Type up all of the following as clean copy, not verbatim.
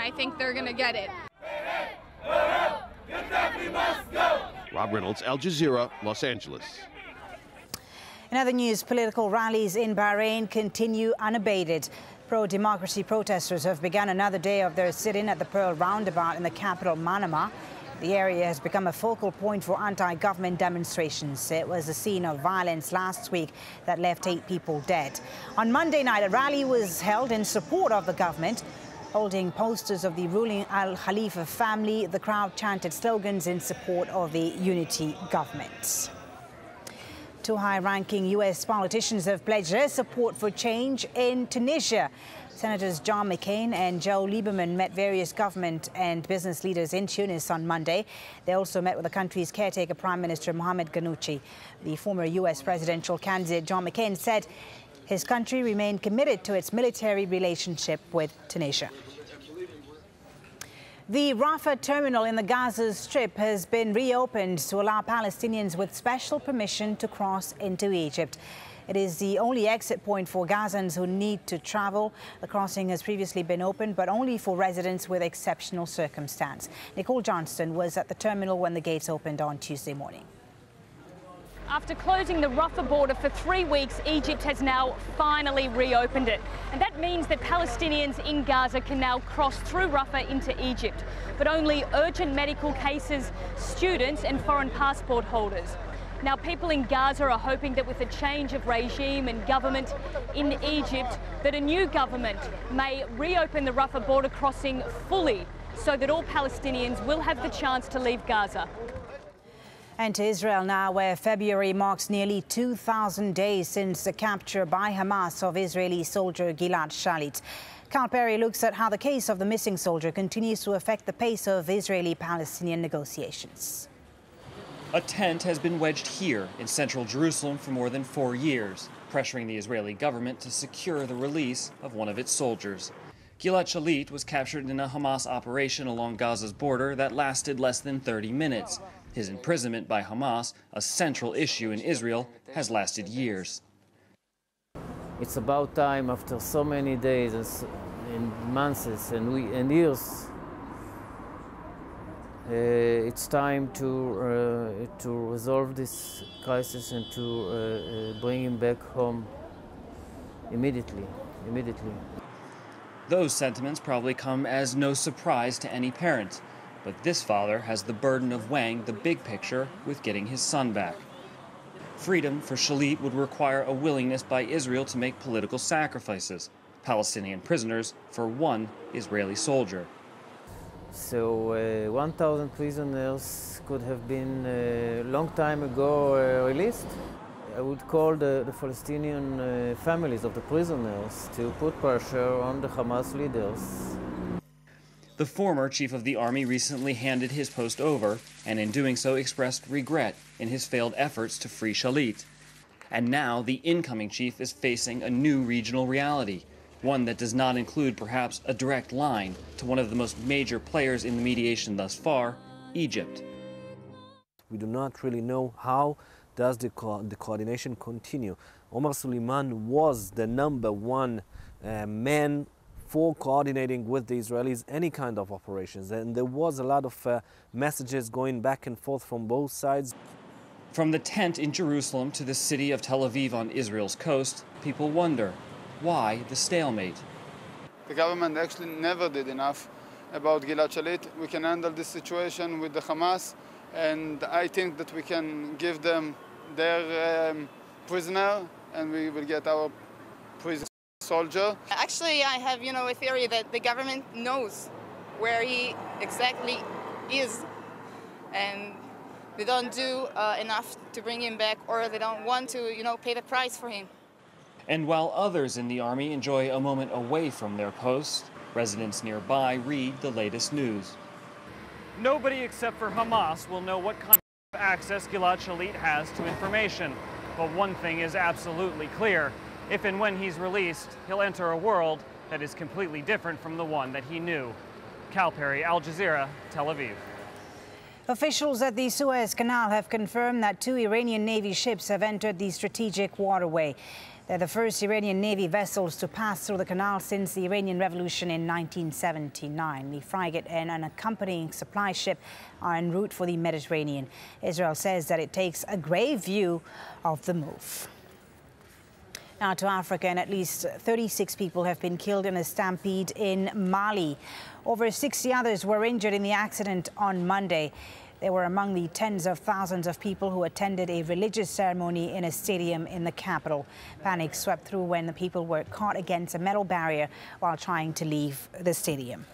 I think they're going to get it. Rob Reynolds, Al Jazeera, Los Angeles. In other news, political rallies in Bahrain continue unabated. Pro-democracy protesters have begun another day of their sit-in at the Pearl Roundabout in the capital, Manama. The area has become a focal point for anti-government demonstrations. It was the scene of violence last week that left 8 people dead. On Monday night, a rally was held in support of the government. Holding posters of the ruling Al Khalifa family, the crowd chanted slogans in support of the unity government. 2 high-ranking U.S. politicians have pledged their support for change in Tunisia. Senators John McCain and Joe Lieberman met various government and business leaders in Tunis on Monday. They also met with the country's caretaker Prime Minister Mohamed Ghannouchi. The former U.S. presidential candidate John McCain said his country remained committed to its military relationship with Tunisia. The Rafah terminal in the Gaza Strip has been reopened to allow Palestinians with special permission to cross into Egypt. It is the only exit point for Gazans who need to travel. The crossing has previously been opened, but only for residents with exceptional circumstance. Nicole Johnston was at the terminal when the gates opened on Tuesday morning. After closing the Rafah border for 3 weeks, Egypt has now finally reopened it. And that means that Palestinians in Gaza can now cross through Rafah into Egypt, but only urgent medical cases, students and foreign passport holders. Now, people in Gaza are hoping that with a change of regime and government in Egypt, that a new government may reopen the Rafah border crossing fully so that all Palestinians will have the chance to leave Gaza. And to Israel now, where February marks nearly 2,000 days since the capture by Hamas of Israeli soldier Gilad Shalit. Carl Perry looks at how the case of the missing soldier continues to affect the pace of Israeli-Palestinian negotiations. A tent has been wedged here in central Jerusalem for more than 4 years, pressuring the Israeli government to secure the release of one of its soldiers. Gilad Shalit was captured in a Hamas operation along Gaza's border that lasted less than 30 minutes. His imprisonment by Hamas, a central issue in Israel, has lasted years. It's about time, after so many days and months and years, it's time to resolve this crisis and to bring him back home immediately. Those sentiments probably come as no surprise to any parent. But this father has the burden of weighing the big picture with getting his son back. Freedom for Shalit would require a willingness by Israel to make political sacrifices, Palestinian prisoners for one Israeli soldier. So 1,000 prisoners could have been a long time ago released. I would call the Palestinian families of the prisoners to put pressure on the Hamas leaders. The former chief of the army recently handed his post over, and in doing so expressed regret in his failed efforts to free Shalit. And now the incoming chief is facing a new regional reality, one that does not include perhaps a direct line to one of the most major players in the mediation thus far, Egypt. We do not really know how does the coordination continue. Omar Suleiman was the #1 man for coordinating with the Israelis any kind of operations. And there was a lot of messages going back and forth from both sides. From the tent in Jerusalem to the city of Tel Aviv on Israel's coast, people wonder, why the stalemate? The government actually never did enough about Gilad Shalit. We can handle this situation with the Hamas, and I think that we can give them their prisoner, and we will get our prisoner. Soldier. Actually, I have, a theory that the government knows where he exactly is, and they don't do enough to bring him back, or they don't want to, pay the price for him. And while others in the army enjoy a moment away from their posts, residents nearby read the latest news. Nobody except for Hamas will know what kind of access Gilad Shalit has to information. But one thing is absolutely clear. If and when he's released, he'll enter a world that is completely different from the one that he knew. Cal Perry, Al Jazeera, Tel Aviv. Officials at the Suez Canal have confirmed that 2 Iranian Navy ships have entered the strategic waterway. They're the first Iranian Navy vessels to pass through the canal since the Iranian Revolution in 1979. The frigate and an accompanying supply ship are en route for the Mediterranean. Israel says that it takes a grave view of the move. Now to Africa, and at least 36 people have been killed in a stampede in Mali. Over 60 others were injured in the accident on Monday. They were among the tens of thousands of people who attended a religious ceremony in a stadium in the capital. Panic swept through when the people were caught against a metal barrier while trying to leave the stadium.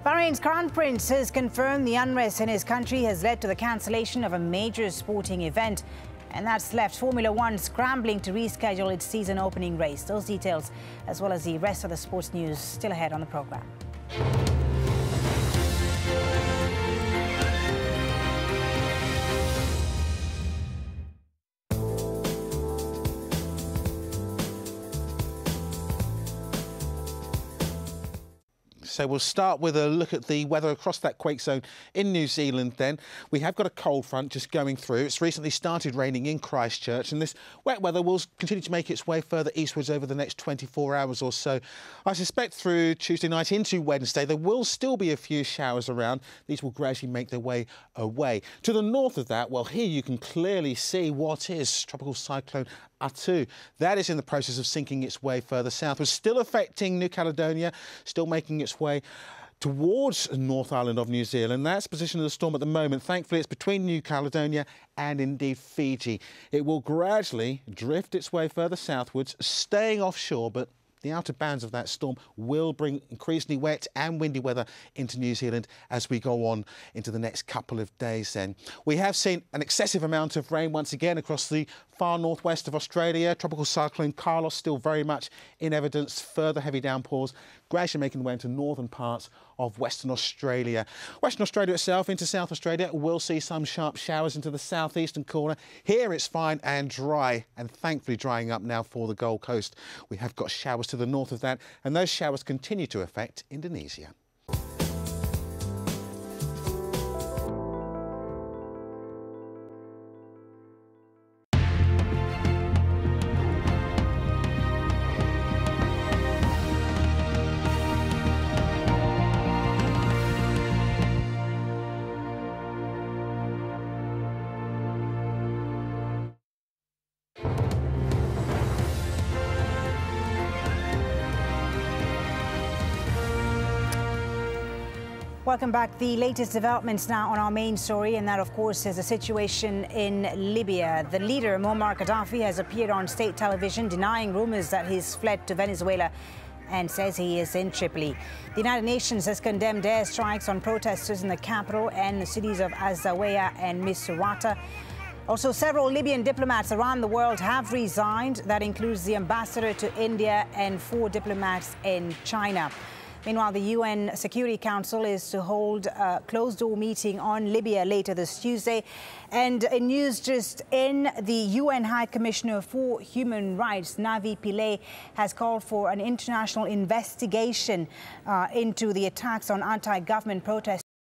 Bahrain's Crown Prince has confirmed the unrest in his country has led to the cancellation of a major sporting event. And that's left Formula One scrambling to reschedule its season opening race. Those details, as well as the rest of the sports news, still ahead on the programme. So we'll start with a look at the weather across that quake zone in New Zealand then. We have got a cold front just going through. It's recently started raining in Christchurch, and this wet weather will continue to make its way further eastwards over the next 24 hours or so. I suspect through Tuesday night into Wednesday there will still be a few showers around. These will gradually make their way away. To the north of that, well, here you can clearly see what is Tropical Cyclone Atu. That is in the process of sinking its way further southwards, still affecting New Caledonia, still making its way towards the North Island of New Zealand. That's the position of the storm at the moment. Thankfully, it's between New Caledonia and indeed Fiji. It will gradually drift its way further southwards, staying offshore, but the outer bounds of that storm will bring increasingly wet and windy weather into New Zealand as we go on into the next couple of days then. We have seen an excessive amount of rain once again across the far northwest of Australia. Tropical Cyclone Carlos still very much in evidence. Further heavy downpours gradually making their way into northern parts of Western Australia. Western Australia itself into South Australia will see some sharp showers into the southeastern corner. Here it's fine and dry, and thankfully drying up now for the Gold Coast. We have got showers to the north of that, and those showers continue to affect Indonesia. Welcome back. The latest developments now on our main story, and that, of course, is the situation in Libya. The leader, Muammar Gaddafi, has appeared on state television denying rumours that he's fled to Venezuela and says he is in Tripoli. The United Nations has condemned airstrikes on protesters in the capital and the cities of AlJazeera and Misrata. Also, several Libyan diplomats around the world have resigned. That includes the ambassador to India and 4 diplomats in China. Meanwhile, the UN Security Council is to hold a closed-door meeting on Libya later this Tuesday. And in news just in, the UN High Commissioner for Human Rights, Navi Pillay, has called for an international investigation into the attacks on anti-government protesters